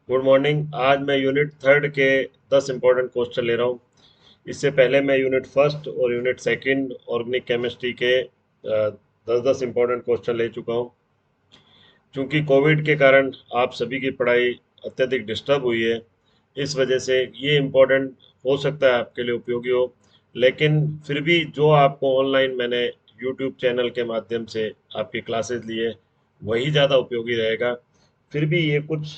Good morning. आज मैं unit third के 10 इंपॉर्टेंट क्वेश्चन ले रहा हूँ। इससे पहले मैं यूनिट फर्स्ट और यूनिट सेकंड ऑर्गेनिक केमिस्ट्री के 10-10 इंपॉर्टेंट क्वेश्चन ले चुका हूँ। क्योंकि कोविड के कारण आप सभी की पढ़ाई अत्यधिक डिस्टर्ब हुई है, इस वजह से ये इम्पोर्टेंट हो सकता है आपके लिए उपयोगी हो। लेकिन फिर भी जो आपको ऑनलाइन मैंने यूट्यूब चैनल के माध्यम से आपकी क्लासेस लिए, वही ज़्यादा उपयोगी रहेगा। फिर भी ये कुछ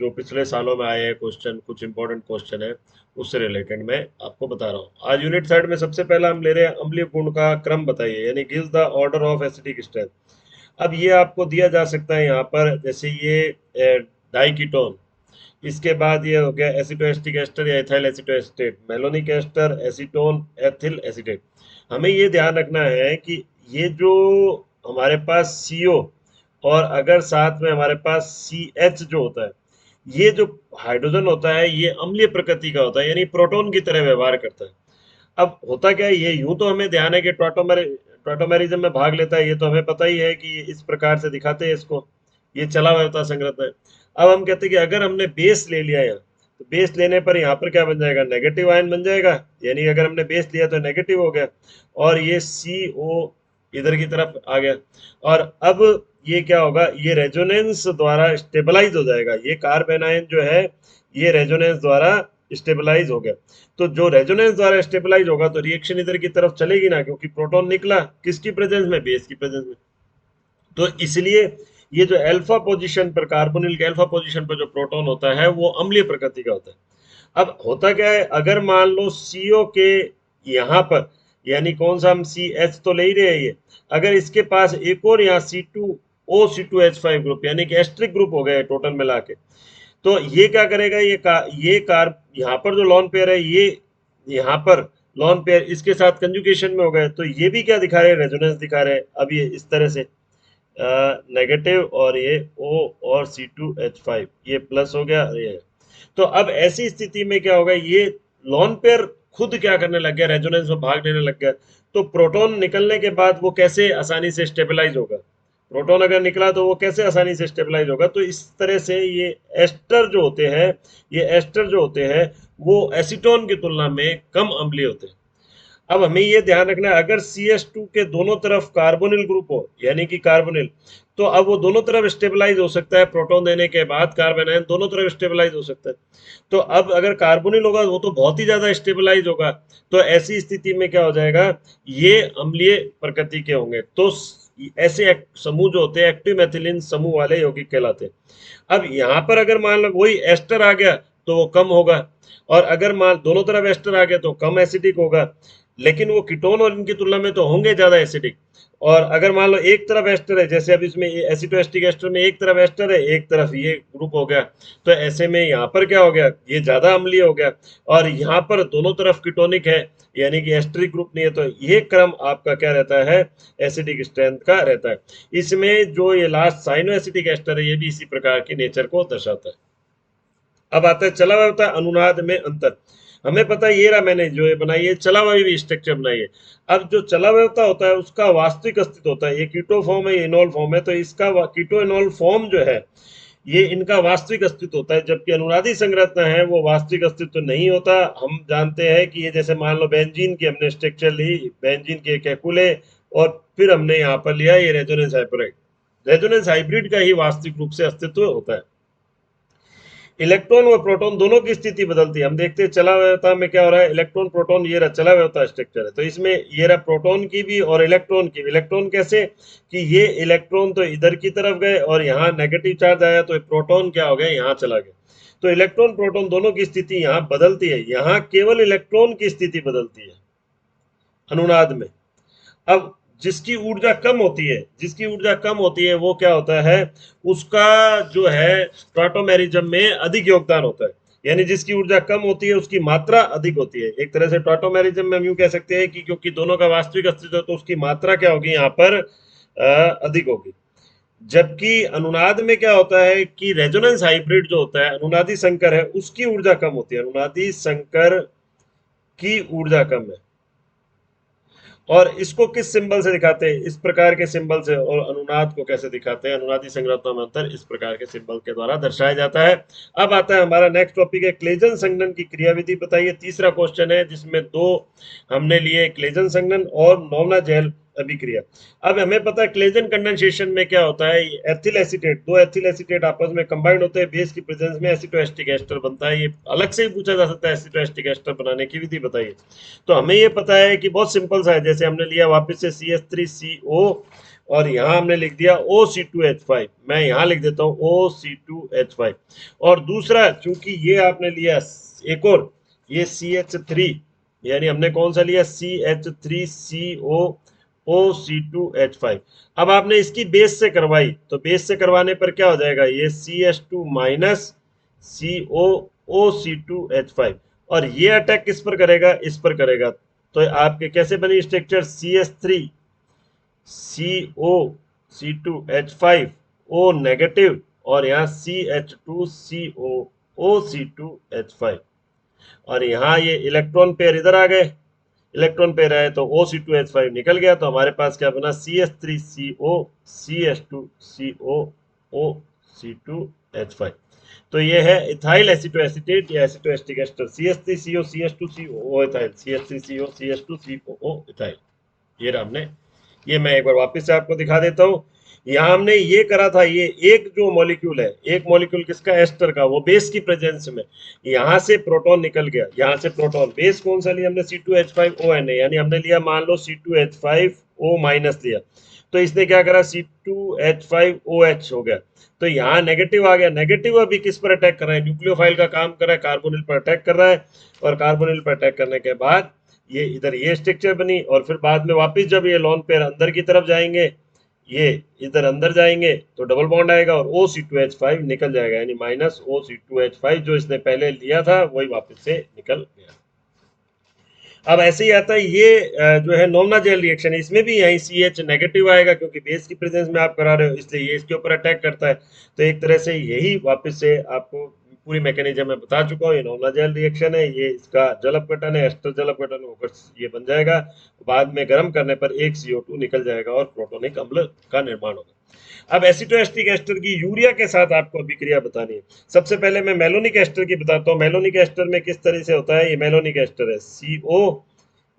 जो पिछले सालों में आए हैं क्वेश्चन, कुछ इंपॉर्टेंट क्वेश्चन है, उससे रिलेटेड मैं आपको बता रहा हूँ। आज यूनिट थर्ड में सबसे पहला हम ले रहे हैं अम्लीय गुण का क्रम बताइए, यानी give the order of acidic strength. अब ये आपको दिया जा सकता है यहाँ पर, जैसे ये डाइकीटोन, इसके बाद ये हो गया एसिटोएस्टिक एस्टर या ethyl acetoacetate, malonic ester, acetone, ethyl acetate. हमें ये ध्यान रखना है कि ये जो हमारे पास सीओ और अगर साथ में हमारे पास सी एच जो होता है, ये जो हाइड्रोजन होता है ये अम्लीय प्रकृति का होता है, यानी प्रोटॉन की तरह व्यवहार करता है। अब होता क्या है, ये यूं तो हमें ध्यान है कि टॉटोमेरिज्म में भाग लेता है, ये तो हमें पता ही है कि ये इस प्रकार से दिखाते हैं इसको, ये चला हुआ होता संरचना है। अब हम कहते हैं कि अगर हमने बेस ले लिया यहाँ, तो बेस लेने पर यहाँ पर क्या बन जाएगा, नेगेटिव आयन बन जाएगा, यानी अगर हमने बेस लिया तो नेगेटिव हो गया, और ये सी ओ इधर की तरफ आ गया। और अब ये क्या होगा, ये रेजोनेंस द्वारा स्टेबलाइज हो जाएगा, ये कार्बन आयन जो है ये रेजोनेंस द्वारा स्टेबलाइज हो गया। तो जो रेजोनेंस द्वारा स्टेबलाइज होगा तो रिएक्शन इधर की तरफ चलेगी ना, क्योंकि प्रोटॉन निकला किसकी प्रेजेंस में, बेस की प्रेजेंस में। तो इसलिए ये जो अल्फा पोजीशन पर, कार्बोनिल के अल्फा पोजीशन पर जो प्रोटॉन होता है वो अम्लीय प्रकृति का होता है। अब होता क्या है, अगर मान लो सीओ के यहाँ पर, यानी कौन सा, हम सी एच तो ले ही रहे हैं ये, अगर इसके पास एक और यहाँ C2O C2H5 ग्रुप, यानी कि एस्ट्रिक ग्रुप हो गए टोटल मिला के, तो ये क्या करेगा, ये कार यहाँ पर जो लॉन पेयर है, ये यहाँ पर लॉन पेयर इसके साथ कंजुगेशन में हो गए, तो ये भी क्या दिखा रहे हैं, रेजोनेंस दिखा रहे हैं। अब ये इस तरह से नेगेटिव, और ये O और C2H5 ये प्लस हो गया, ये। तो अब ऐसी स्थिति में क्या होगा, ये लॉन पेयर खुद क्या करने लग गया, रेजोनेंस में भाग लेने लग गया। तो प्रोटॉन निकलने के बाद वो कैसे आसानी से स्टेबलाइज होगा, प्रोटॉन अगर निकला तो वो कैसे आसानी से स्टेबलाइज होगा। तो इस तरह से ये एस्टर जो होते हैं, ये एस्टर जो होते हैं वो एसीटोन की तुलना में कम अम्लीय होते हैं। अब हमें ये ध्यान रखना है, अगर CH2 के दोनों तरफ कार्बोनिल ग्रुप हो, यानी कि कार्बोनिल, तो अब वो दोनों तरफ स्टेबलाइज हो सकता है, प्रोटॉन देने के बाद कार्बन आयन दोनों तरफ स्टेबलाइज हो सकता है। तो अब अगर कार्बोनिल होगा वो तो बहुत ही ज्यादा स्टेबलाइज होगा, तो ऐसी स्थिति में क्या हो जाएगा, ये अम्लीय प्रकृति के होंगे। तो ऐसे समूह जो होते हैं एक्टिव मेथिलीन समूह वाले यौगिक कहलाते हैं। अब यहाँ पर अगर मान लो वही एस्टर आ गया तो वो कम होगा, और अगर मान दोनों तरफ एस्टर आ गया तो कम एसिडिक होगा। लेकिन वो कीटोन और इनकी तुलना में तो होंगे ज्यादा एसिडिक। और अगर मान लो एक तरफ एस्टर है, जैसे अब इसमें एसिटोएस्टिक एस्टर में एक तरफ एस्टर है, एक तरफ ये ग्रुप हो गया, तो ऐसे में यहाँ पर क्या हो गया, ये ज्यादा अम्लीय हो गया। और यहाँ पर दोनों तरफ कीटोनिक है, यानी कि एस्टरिक ग्रुप नहीं है, तो ये क्रम आपका क्या रहता है, एसिडिक स्ट्रेंथ का रहता है। इसमें जो ये लास्ट साइनो एसिडिक एस्टर है, ये भी इसी प्रकार के नेचर को दर्शाता है। अब आता है चला हुआ होता है अनुनाद में अंतर। हमें पता है, ये रहा मैंने जो ये बनाई है, चला हुआ भी स्ट्रक्चर बनाई है। अब जो चला हुआ होता है उसका वास्तविक अस्तित्व होता है, ये कीटो फॉर्म है, ये इनोल फॉर्म है, तो इसका कीटो इनोल फॉर्म जो है ये इनका वास्तविक अस्तित्व होता है, जबकि अनुनादी संरचना है वो वास्तविक अस्तित्व नहीं होता। हम जानते हैं कि ये जैसे मान लो बेंजीन की हमने स्ट्रक्चर ली, बेंजीन के कैकुले, और फिर हमने यहाँ पर लिया ये रेजोनेंस हाइब्रिड, रेजोनेंस हाइब्रिड का ही वास्तविक रूप से अस्तित्व होता है। इलेक्ट्रॉन व प्रोटॉन दोनों की स्थिति बदलती है। हम देखते हैं चला व्यवस्था में क्या हो रहा है, इलेक्ट्रॉन प्रोटॉन, ये रहा चला व्यवस्था स्ट्रक्चर है, तो इसमें ये रहा प्रोटॉन की भी और इलेक्ट्रॉन की भी। इलेक्ट्रॉन कैसे, कि ये इलेक्ट्रॉन तो इधर की तरफ गए और यहाँ नेगेटिव चार्ज आया, तो प्रोटॉन क्या हो गया, यहाँ चला गया। तो इलेक्ट्रॉन प्रोटॉन दोनों की स्थिति यहाँ बदलती है, यहाँ केवल इलेक्ट्रॉन की स्थिति बदलती है अनुनाद में। अब जिसकी ऊर्जा कम होती है, जिसकी ऊर्जा कम होती है वो क्या होता है, उसका जो है ट्राटोमेरिज्म में अधिक योगदान होता है। यानी जिसकी ऊर्जा कम होती है उसकी मात्रा अधिक होती है। एक तरह से ट्राटोमेरिज्म में हम यूं कह सकते हैं कि क्योंकि दोनों का वास्तविक अस्तित्व है तो उसकी मात्रा क्या होगी यहाँ पर, अधिक होगी। जबकि अनुनाद में क्या होता है कि रेजोनेंस हाइब्रिड जो होता है, अनुनादी संकर है, उसकी ऊर्जा कम होती है, अनुनादी संकर की ऊर्जा कम है। और इसको किस सिंबल से दिखाते हैं? इस प्रकार के सिंबल से। और अनुनाद को कैसे दिखाते हैं? अनुनादी संरचना में अंतर इस प्रकार के सिंबल के द्वारा दर्शाया जाता है। अब आता है हमारा नेक्स्ट टॉपिक है क्लेजन संघनन की क्रियाविधि बताइए। तीसरा क्वेश्चन है जिसमें दो हमने लिए, क्लेजन संघनन और नॉवना जेल अभिक्रिया। अब हमें पता है क्लेजन कंडेंसेशन में क्या होता है, एथिल एसीटेट, दो एथिल एसीटेट आपस में कंबाइंड होते हैं, बेस की प्रेजेंस में एसिटोएस्टिक एस्टर बनता है। ये अलग से ही पूछा जा सकता है, एसिटोएस्टिक एस्टर बनाने की विधि बताइए। तो हमें ये पता है कि बहुत सिंपल सा है, जैसे हमने लिया वापस से CH3CO और यहाँ हमने लिख दिया OC2H5। मैं यहाँ लिख देता हूँ OC2H5। और दूसरा चूंकि ये आपने लिया एक और, ये CH3, यानी हमने कौन सा लिया, CH3CO OC2H5। अब आपने इसकी बेस से करवाई, तो बेस से करवाने पर क्या हो जाएगा, ये CH2 माइनस CO OC2H5। और ये अटैक किस पर करेगा, इस पर करेगा। तो आपके कैसे बनी structure, CH3 CO C2H5 O negative और यहाँ CH2 CO OC2H5। और यहाँ ये इलेक्ट्रॉन पेयर इधर आ गए, इलेक्ट्रॉन पेयर आए तो OC2H5 निकल गया। तो हमारे पास क्या बना, CH3CO CH2CO OC2H5। तो ये है इथाइल एसिटोएसिटेट या एसिटोएस्टिक ester, CH3CO CH2CO ethyl, CH3CO CH2COO ethyl. ये रहा हमने, ये मैं एक बार वापस से आपको दिखा देता हूँ। यहाँ हमने ये करा था, ये एक जो मॉलिक्यूल है, एक मॉलिक्यूल किसका, एस्टर का, वो बेस की प्रेजेंस में यहाँ से प्रोटॉन निकल गया, यहाँ से प्रोटॉन, बेस कौन सा लिया हमने, C2H5ONA, यानी हमने लिया मान लो C2H5O माइनस लिया, तो इसने क्या करा, C2H5OH हो गया। तो यहाँ नेगेटिव आ गया, नेगेटिव अभी किस पर अटैक कर रहा है, न्यूक्लियोफाइल का काम कर रहा है, कार्बोनिल पर अटैक कर रहा है। और कार्बोनिल पर अटैक करने के बाद ये इधर ये स्ट्रक्चर बनी, और फिर बाद में वापस जब ये लॉन पेयर अंदर की तरफ जाएंगे, ये इधर अंदर जाएंगे तो डबल बॉन्ड आएगा और OC2H5 निकल जाएगा, यानी माइनस OC2H5 जो इसने पहले लिया था वही वापस से निकल गया। अब ऐसे ही आता है ये जो है नॉवना जेल रिएक्शन है, इसमें भी यही CH नेगेटिव आएगा क्योंकि बेस की प्रेजेंस में आप करा रहे हो, इसलिए ये इसके ऊपर अटैक करता है। तो एक तरह से यही वापस से आपको पूरी मैकेनिज्म में बता चुका हूँ। ये नॉवना जेल रिएक्शन है, ये इसका जल अपघटन है, एस्टर जल अपघटन होकर ये बन जाएगा, बाद में गर्म करने पर एक CO2 निकल जाएगा और प्रोटोनिक अम्ल का निर्माण होगा। अब एसिटोएस्टिक एस्टर की यूरिया के साथ आपको अभिक्रिया बतानी है। सबसे पहले मैं मेलोनिक एस्टर की बताता हूँ। मेलोनिक एस्टर में किस तरह से होता है, ये मेलोनिक एस्टर है, CO,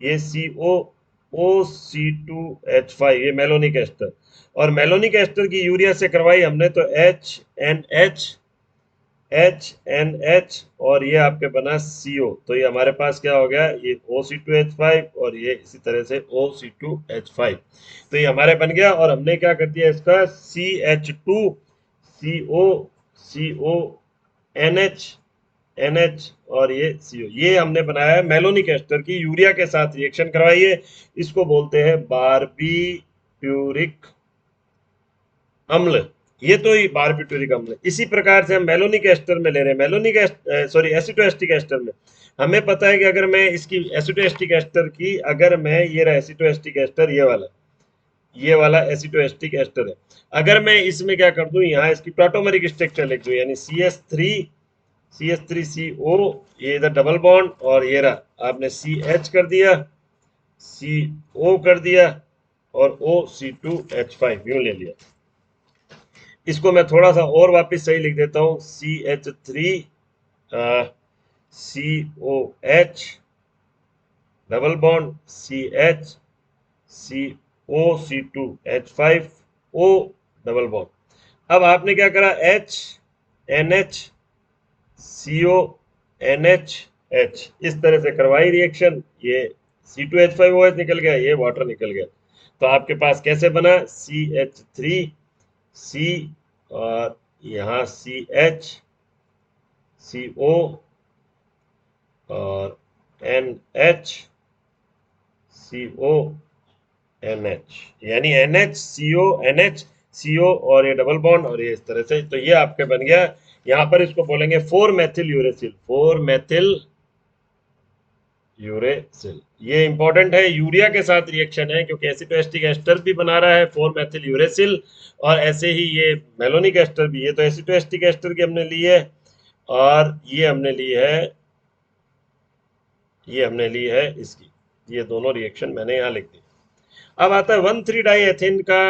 ये CO OC2H5, ये मेलोनिक एस्टर। और मेलोनिक एस्टर की यूरिया से करवाई हमने तो HNH और ये आपके बना CO। तो ये हमारे पास क्या हो गया, ये OC2H5 और ये इसी तरह से OC2H5। तो ये हमारे बन गया और हमने क्या कर दिया इसका, CH2CO NH और ये CO, ये हमने बनाया है मेलोनिक एस्टर की यूरिया के साथ रिएक्शन करवाई है। इसको बोलते हैं बारबीट्यूरिक अम्ल। ये तो ही बारबीट्यूरिक अम्ल। इसी प्रकार से हम मेलोनिक एस्टर में ले रहे हैं, मेलोनिक सॉरी एसिटोएस्टिक एस्टर में हमें पता है कि अगर मैं इसकी एसिटोएस्टिक एस्टर की, अगर मैं ये रहा एसिटोएस्टिक एस्टर, ये वाला एसिटोएस्टिक एस्टर है, अगर मैं इसमें क्या कर दूं, यहाँ इसकी प्रोटोमेरिक स्ट्रक्चर लिख दूं, यानी CH3CO, ये इधर डबल बॉन्ड और ये रहा आपने CH कर दिया, CO कर दिया और OC2H5 यूं ले लिया। इसको मैं थोड़ा सा और वापस सही लिख देता हूँ, CH3COH double bond CH COC2H5O double bond. अब आपने क्या करा, HNH CONH इस तरह से करवाई रिएक्शन, ये C2H5OH निकल गया, ये वाटर निकल गया। तो आपके पास कैसे बना, CH3C और यहाँ CH CO और NH CO NH, यानी NH CO और ये डबल बॉन्ड और ये इस तरह से। तो ये आपके बन गया, यहाँ पर इसको बोलेंगे 4 मेथिल यूरेसिल, 4 मेथिल यूरेसिल। ये इंपॉर्टेंट है, यूरिया के साथ रिएक्शन है क्योंकि एसिटोएस्टिक एस्टर भी बना रहा है 4 मेथिल यूरेसिल, और ऐसे ही ये मेलोनिक एस्टर भी। ये तो एसिटोएस्टिक एस्टर की हमने ली है और ये हमने ली है, ये हमने ली है इसकी, ये दोनों रिएक्शन मैंने यहाँ लिख दी। अब आता है 1,3 डाइएथेन का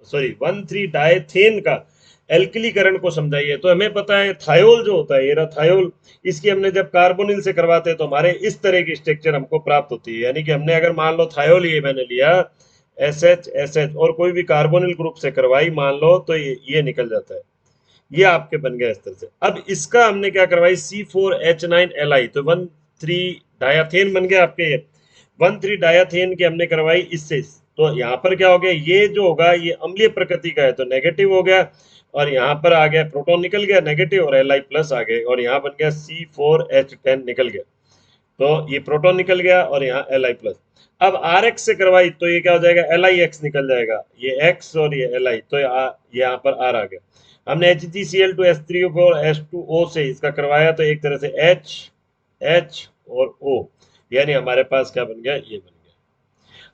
सॉरी 1,3 डाइथेन का एल्किलीकरण को समझाइए। तो हमें पता है थायोल जो होता है, ये रहा थायोल, इसकी हमने जब कार्बोनिल से करवाते हैं तो हमारे इस तरह की स्ट्रक्चर हमको प्राप्त होती है। यानी कि हमने अगर मान लो थायोल ये मैंने लिया SH और कोई भी कार्बोनिल ग्रुप से करवाई मान लो, तो ये निकल जाता है, ये आपके बन गया इस तरह से। अब इसका हमने क्या करवाई C4H9Li, तो 1,3 डायाथेन बन गया आपके। ये 1,3 डायाथेन की हमने करवाई इससे, तो यहाँ पर क्या हो गया, ये जो होगा ये अम्लीय प्रकृति का है तो नेगेटिव हो गया, और यहाँ पर आ गया प्रोटॉन निकल गया नेगेटिव और Li प्लस आ गए, और यहाँ बन गया C4H10 निकल गया, तो ये प्रोटॉन निकल गया और यहाँ Li प्लस। अब RX से करवाई तो ये क्या हो जाएगा, LiX निकल जाएगा, ये X और ये Li, तो यहाँ पर R आ गया। हमने HgCl2S3O से इसका करवाया तो एक तरह से H H और O, यानी हमारे पास क्या बन गया, ये बन गया।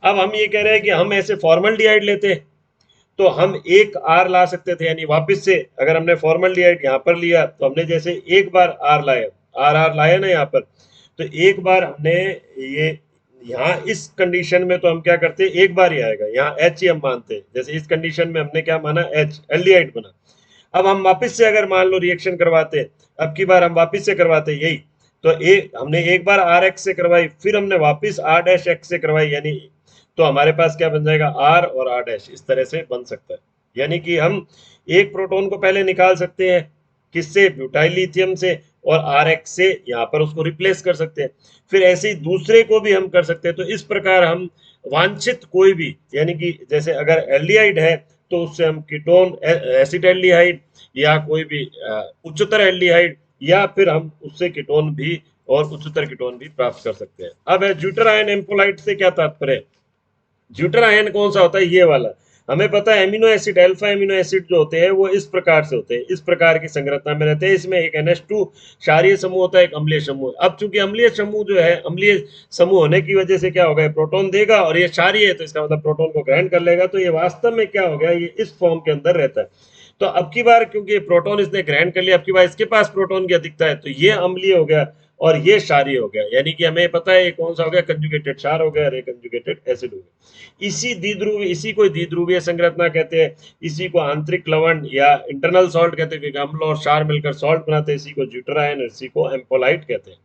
अब हम ये कह रहे हैं कि हम ऐसे फॉर्मल्डिहाइड लेते तो हम एक R ला सकते थे, यानी वापस से अगर हमने फॉर्मल्डिहाइड यहाँ पर लिया तो हमने जैसे एक बार R लाया, R लाया ना यहाँ पर, तो एक बार हमने ये यहाँ इस कंडीशन में तो हम क्या करते हैं, एक बार ही आएगा, यहाँ H ही हम मानते हैं, जैसे इस कंडीशन में हमने क्या माना, H एल्डिहाइड बना। अब हम वापस से अगर मान लो रिएक्शन करवाते, अब की बार हम वापस से करवाते यही, तो हमने एक बार RX से करवाई, फिर हमने वापस R-X से करवाई, यानी तो हमारे पास क्या बन जाएगा, R और R' इस तरह से बन सकता है। यानी कि हम एक प्रोटॉन को पहले निकाल सकते हैं, किससे, ब्यूटाइल लिथियम से, और RX से यहाँ पर उसको रिप्लेस कर सकते हैं, फिर ऐसे ही दूसरे को भी हम कर सकते हैं। तो इस प्रकार हम वांछित कोई भी, यानी कि जैसे अगर एल्डिहाइड है तो उससे हम कीटोन एसिटाल्डिहाइड या कोई भी उच्चतर एल्डिहाइड, या फिर हम उससे कीटोन भी और उच्चतर कीटोन भी प्राप्त कर सकते हैं। अब है ज्यूटर आयन एम्पोलाइट से क्या तात्पर्य है, ज्यूटर आयन कौन सा होता है, ये वाला। हमें पता है amino acid, alpha amino acid जो होते हैं वो इस प्रकार से होते हैं, इस प्रकार की संरचना में रहते हैं। इसमें एक NH2 क्षारीय समूह होता है, एक अम्लीय समूह। अब चूंकि अम्लीय समूह जो है, अम्लीय समूह होने की वजह से क्या होगा, प्रोटॉन देगा, और ये क्षारीय है तो इसका मतलब प्रोटॉन को ग्रहण कर लेगा, तो ये वास्तव में क्या हो गया, ये इस फॉर्म के अंदर रहता है। तो अब की बार क्योंकि प्रोटॉन इसने ग्रहण कर लिया, अब की बार इसके पास प्रोटॉन की अधिकता है, तो ये अम्लीय हो गया और ये क्षारीय हो गया। यानी कि हमें पता है ये कौन सा हो गया, कंजुगेटेड क्षार हो गया और ये कंजुगेटेड एसिड हो गया। इसी को द्विध्रुवीय संरचना कहते हैं, इसी को आंतरिक लवण या इंटरनल सॉल्ट कहते हैं, क्योंकि अम्ल और क्षार मिलकर सॉल्ट बनाते हैं। इसी को ज्यूटर आयन, इसी को एम्पोलाइट कहते हैं।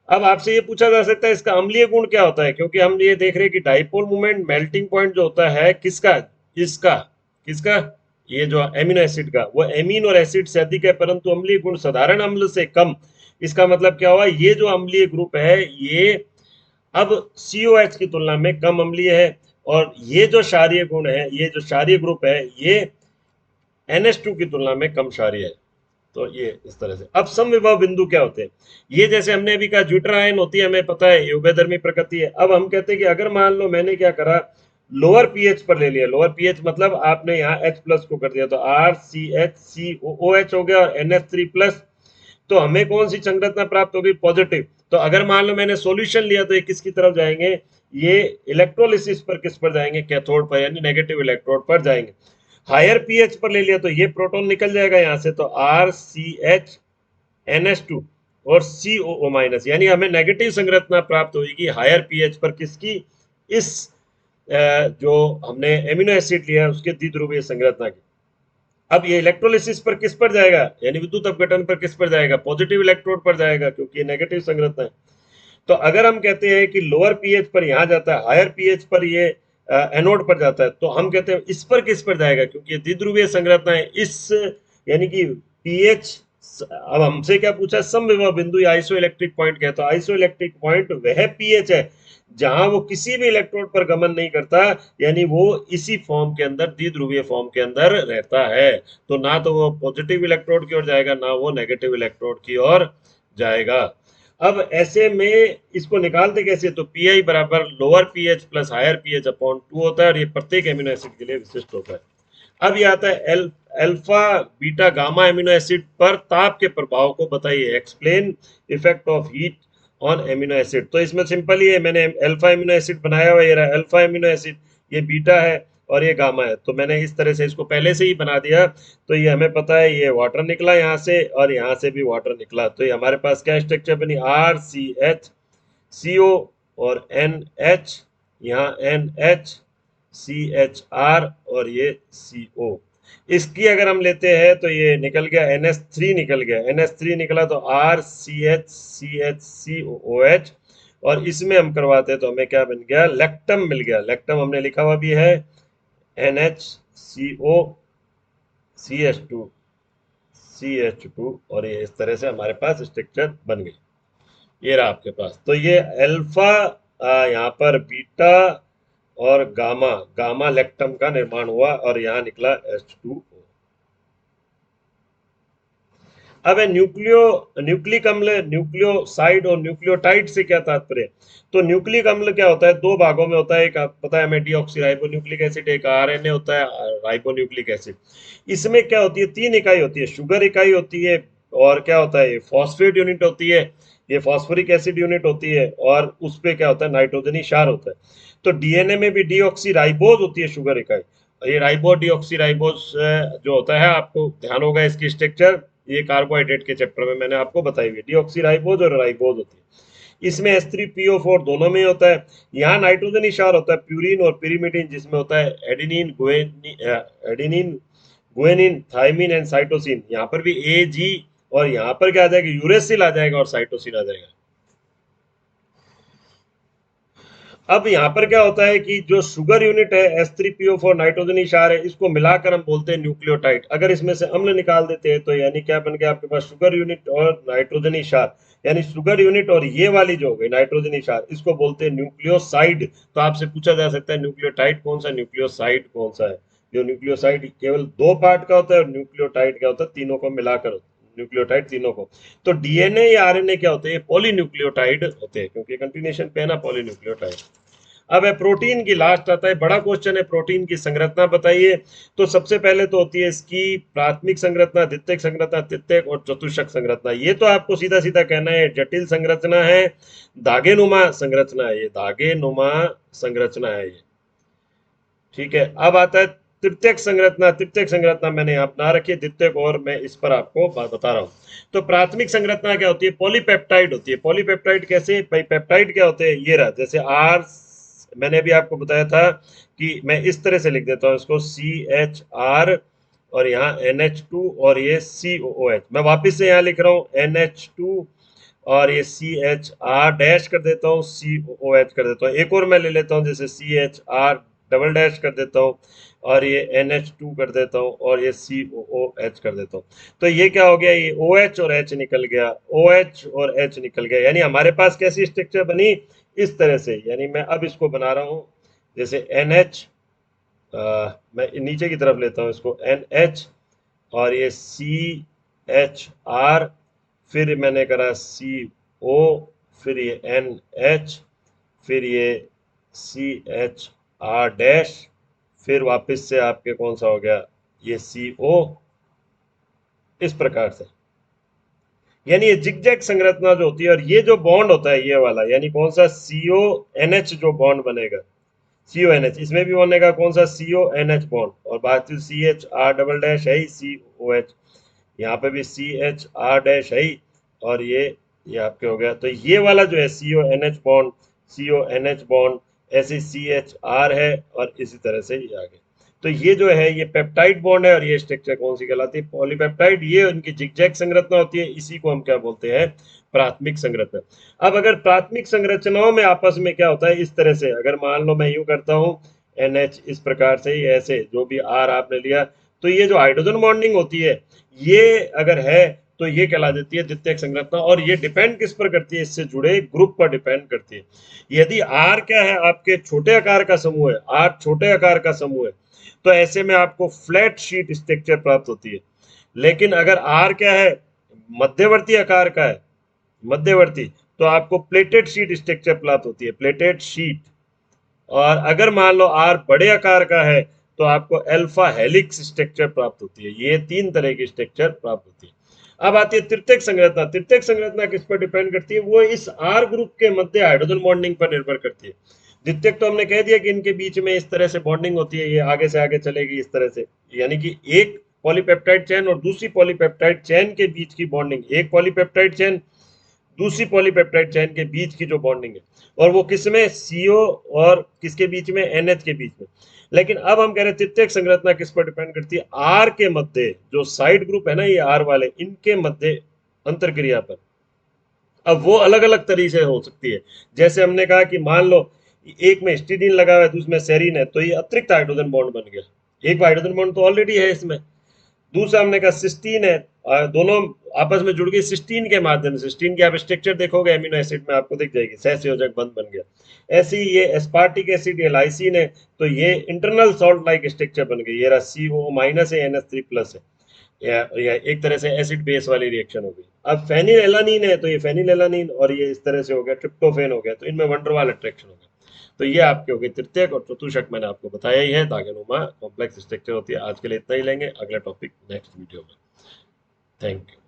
अब आपसे ये पूछा जा सकता है इसका अम्लीय गुण क्या होता है, क्योंकि हम ये देख रहे हैं कि डाइपोल मोमेंट, मेल्टिंग पॉइंट जो होता है किसका, इसका, किसका, ये जो एमिनो एसिड का, वो एमीन और एसिड से अधिक है, परंतु अम्लीय गुण साधारण अम्ल से कम। इसका मतलब क्या हुआ, ये जो अम्लीय ग्रुप है ये अब COH की तुलना में कम अम्लीय है, और ये जो क्षारीय गुण है, ये जो क्षारीय ग्रुप है, ये NH2 की तुलना में कम क्षारीय है। तो ये इस तरह से। अब समविभव बिंदु क्या होते हैं, ये जैसे हमने अभी कहा ज्यूटर आयन होती है, हमें पता है युग्मधर्मी प्रकृति है। अब हम कहते हैं कि अगर मान लो मैंने क्या करा, लोअर पीएच पर ले लिया, लोअर पीएच मतलब आपने यहाँ H प्लस को कर दिया, तो RCHCOOH हो गया और NH3 प्लस, तो हमें कौन सी संरचना प्राप्त होगी, पॉजिटिव। तो अगर मान लो मैंने सॉल्यूशन लिया तो ये किसकी तरफ जाएंगे, ये इलेक्ट्रोलिसिस पर किस पर जाएंगे, कैथोड पर, यानी नेगेटिव इलेक्ट्रोड पर जाएंगे। हायर पीएच पर ले लिया तो ये प्रोटॉन निकल जाएगा यहाँ से, तो RCH और COO माइनस, यानी हमें नेगेटिव संरचना प्राप्त होगी हायर पीएच पर, किसकी, इस जो हमने एमिनो एसिड लिया है उसके द्विध्रुवीय संरचना की। अब ये इलेक्ट्रोलिसिस पर किस पर जाएगा, यानी विद्युत अपघटन पर किस पर जाएगा, पॉजिटिव इलेक्ट्रोड पर जाएगा, क्योंकि ये नेगेटिव संरचना है। तो अगर हम कहते हैं कि लोअर पीएच पर यहाँ जाता है, हायर पीएच पर ये एनोड पर जाता है, तो हम कहते हैं इस पर किस पर जाएगा, क्योंकि ये द्विध्रुवीय संरचना है, इस यानी कि पीएच। अब हमसे क्या पूछा, समविभव बिंदु या आइसो इलेक्ट्रिक पॉइंट कहते हैं। आइसो इलेक्ट्रिक पॉइंट वह पीएच है जहां वो किसी भी इलेक्ट्रोड पर गमन नहीं करता, यानी वो इसी फॉर्म के अंदर, द्विध्रुवीय फॉर्म के अंदर रहता है। तो ना तो वो पॉजिटिव इलेक्ट्रोड की ओर जाएगा, ना वो नेगेटिव इलेक्ट्रोड की ओर जाएगा। अब ऐसे में इसको निकालते कैसे, तो पीआई बराबर lower pH plus higher pH upon 2 होता है, और ये प्रत्येक एमिनो एसिड के लिए विशिष्ट होता है। अब ये आता है alpha beta gamma amino acid पर ताप के प्रभाव को बताइए, explain effect of heat on amino acid. तो इसमें सिंपल ही है, मैंने अल्फा एमिनो एसिड बनाया हुआ, ये रहा अल्फा एमिनो एसिड, ये बीटा है और ये गामा है, तो मैंने इस तरह से इसको पहले से ही बना दिया। तो ये हमें पता है ये वाटर निकला यहाँ से और यहाँ से भी वाटर निकला, तो ये हमारे पास क्या स्ट्रक्चर बनी, RCH CO और NH यहाँ NH CHR और ये CO। इसकी अगर हम लेते हैं तो ये निकल गया NH3 निकल गया, NH3 निकला तो RCH CH और इसमें हम करवाते हैं तो हमें क्या बन गया, लेक्टम मिल गया। लेक्टम हमने लिखा हुआ भी है NHCO और ये इस तरह से हमारे पास स्ट्रक्चर बन गई। ये रहा आपके पास। तो ये अल्फा, यहाँ पर बीटा और गामा, गामा लेक्टम का निर्माण हुआ और यहाँ निकला H2O। अब है न्यूक्लिक अम्ल, न्यूक्लियोसाइड और न्यूक्लियोटाइड से क्या तात्पर्य। तो न्यूक्लिक अम्ल क्या होता है, दो भागों में होता है। एक पता है हमें डीऑक्सीराइबोन्यूक्लिक एसिड, एक आरएनए होता है राइबोन्यूक्लिक एसिड। इसमें क्या होती है, तीन इकाई होती है, शुगर इकाई होती है और क्या होता है, फॉस्फेट यूनिट होती है, ये फॉस्फोरिक एसिड यूनिट होती है और उस पे क्या होता है, नाइट्रोजनी क्षार होता है। तो डीएनए में भी डीऑक्सीराइबोज होती है, शुगर इकाई। ये राइबो डीऑक्सीराइबोज जो होता है, आपको ध्यान होगा इसकी स्ट्रक्चर, ये कार्बोहाइड्रेट के चैप्टर में मैंने आपको बताई हुई। डीऑक्सीराइबोज और राइबोज होती है। इसमें H3PO4 दोनों में होता है। यहाँ नाइट्रोजनी क्षार होता है प्यूरिन और पिरीमिडिन, जिसमें होता है एडेनिन गुएनिन थायमिन एंड साइटोसिन। यहाँ पर भी AG और यहाँ पर क्या आ जाएगा, यूरेसिल आ जाएगा और साइटोसिन आ जाएगा। अब यहाँ पर क्या होता है कि जो शुगर यूनिट है H3PO4 नाइट्रोजनी क्षार है, इसको मिलाकर हम बोलते हैं न्यूक्लियोटाइड। अगर इसमें से अम्ल निकाल देते हैं तो यानी क्या बन गया आपके पास, शुगर यूनिट और नाइट्रोजनी क्षार। यानी शुगर यूनिट और ये वाली जो हो गई नाइट्रोजनी क्षार, इसको बोलते हैं न्यूक्लियोसाइड। तो आपसे पूछा जा सकता है न्यूक्लियोटाइड कौन सा, न्यूक्लियोसाइड कौन सा है। जो न्यूक्लियोसाइड केवल दो पार्ट का होता है और न्यूक्लियोटाइड क्या होता है, तीनों को मिलाकर होता है, न्यूक्लियोटाइड तीनों को। तो डीएनए या आरएनए क्या होते हैं, पॉलीन्यूक्लियोटाइड होते हैं, क्योंकि कंटिन्यूएशन पे है ना, पॉलीन्यूक्लियोटाइड। अब है प्रोटीन की, लास्ट आता है बड़ा क्वेश्चन है, प्रोटीन की संरचना बताइए। तो सबसे पहले तो होती है इसकी प्राथमिक संरचना, द्वितीयक संरचना, तृतीयक और चतुष्क संरचना। ये तो आपको सीधा सीधा कहना है जटिल संरचना है, धागेनुमा संरचना है, ये धागेनुमा संरचना है ये। ठीक है, अब आता है तृतीयक संरचना। तृतीयक संरचना मैंने यहाँ बना रखी है, द्वितीयक और मैं इस पर आपको बता रहा हूँ। तो प्राथमिक संरचना क्या होती है, पॉलीपेप्टाइड होती है। पॉलीपेप्टाइड कैसे, पेप्टाइड क्या होते हैं, ये रहा, जैसे आर, मैंने अभी आपको बताया था कि मैं इस तरह से लिख देता हूँ इसको, CHR और यहाँ NH2 और ये COOH। मैं वापस से यहाँ लिख रहा हूँ NH2 और ये CHR डैश कर देता हूँ, COOH कर देता हूँ। एक और मैं ले लेता हूँ, जैसे CHR डबल डैश कर देता हूँ और ये NH2 कर देता हूँ और ये COOH कर देता हूँ। तो ये क्या हो गया, ये OH और H निकल गया, OH और H निकल गया। यानी हमारे पास कैसी स्ट्रक्चर बनी, इस तरह से। यानी मैं अब इसको बना रहा हूँ, जैसे NH, मैं नीचे की तरफ लेता हूँ इसको, NH और ये CHR, फिर मैंने करा CO, फिर ये NH, फिर ये CHR डैश, फिर वापस से आपके कौन सा हो गया, ये CO, इस प्रकार से। यानी ये जिगजैग संरचना जो होती है, और ये जो बॉन्ड होता है ये वाला, यानी कौन सा, CONH जो बॉन्ड बनेगा, CONH, इसमें भी बनेगा कौन सा, CONH बॉन्ड, और बाकी CHR डबल डैश है ही, COH, यहाँ पे भी CHR डैश है ही, और ये आपके हो गया। तो ये वाला जो है CONH बॉन्ड, CONH बॉन्ड, ऐसे CHR है और इसी तरह से ये आगे। तो ये जो है ये पेप्टाइड बॉन्ड है और ये स्ट्रक्चर कौन सी कहलाती है, पॉलीपेप्टाइड। ये उनकी जिगजैग संरचना होती है, इसी को हम क्या बोलते हैं, प्राथमिक संरचना। अब अगर प्राथमिक संरचनाओं में आपस में क्या होता है, इस तरह से, अगर मान लो मैं यूं करता हूं NH, इस प्रकार से, ऐसे जो भी R आपने लिया, तो ये जो हाइड्रोजन बॉन्डिंग होती है, ये अगर है तो ये कहला देती है द्वितीयक संरचना। और ये डिपेंड किस पर करती है, इससे जुड़े ग्रुप पर डिपेंड करती है। यदि R क्या है, आपके छोटे आकार का समूह है, R छोटे आकार का समूह है, तो ऐसे में आपको फ्लैट शीट स्ट्रक्चर प्राप्त होती है। लेकिन अगर R क्या है, मध्यवर्ती आकार का है, मध्यवर्ती, तो आपको प्लेटेड शीट स्ट्रक्चर प्राप्त होती है, प्लेटेड शीट। और अगर मान लो R बड़े आकार का है तो आपको अल्फा हेलिक्स स्ट्रक्चर प्राप्त होती है। ये तीन तरह की स्ट्रक्चर प्राप्त होती है। अब आती है तृतीयक संरचना। तृतीयक संरचना किस पर डिपेंड करती है, वो इस R ग्रुप के मध्य हाइड्रोजन बॉन्डिंग पर निर्भर करती है। द्वितीयक तो हमने कह दिया कि इनके बीच में इस तरह से बॉन्डिंग होती है, ये आगे से आगे चलेगी इस तरह से, यानी कि एक पॉलीपेप्टाइड चेन और दूसरी पॉलीपेप्टाइड चेन के बीच की बॉन्डिंग, एक पॉलीपेप्टाइड चेन दूसरी पॉलीपेप्टाइड चेन के बीच की जो बॉन्डिंग है, और वो किसमें, CO और किसके बीच में, NH के बीच में। लेकिन अब हम कह रहे हैं तृतीयक संरचना किस पर डिपेंड करती है, R के मध्य जो साइड ग्रुप है ना, ये R वाले, इनके मध्य अंतर क्रिया पर। अब वो अलग अलग तरीके से हो सकती है। जैसे हमने कहा कि मान लो एक में हिस्टिडीन लगा हुआ है, दूसरे में सेरीन है, तो ये अतिरिक्त हाइड्रोजन बॉन्ड बन गया। एक हाइड्रोजन बॉन्ड तो ऑलरेडी है इसमें। दूसरा हमने कहा सिस्टीन है, दोनों आपस में जुड़ गई सिस्टीन के माध्यम से। सिस्टीन की आप स्ट्रक्चर देखोगे एमिनो एसिड में, आपको दिख जाएगी, सहसंयोजक बंध बन गया। ऐसे ही ये एस्पार्टिक एसिड, ये लाइसिन है, तो ये इंटरनल सॉल्ट लाइक स्ट्रक्चर बन गई। ये रहा CO माइनस है, NH3 प्लस है, या एक तरह से एसिड बेस वाली रिएक्शन हो गई। अब फेनिल एलानीन है, तो ये फेनिल एलानीन, और ये इस तरह से हो गया, ट्रिप्टोफेन हो गया, तो इनमें वंडरवाल अट्रैक्शन हो गया। तो ये आपके हो गए तृतीयक, और चतुर्थक मैंने आपको बताया ही है, दागेनुमा कॉम्प्लेक्स स्ट्रक्चर होती है। आज के लिए इतना ही लेंगे, अगला टॉपिक नेक्स्ट वीडियो में। Thank you.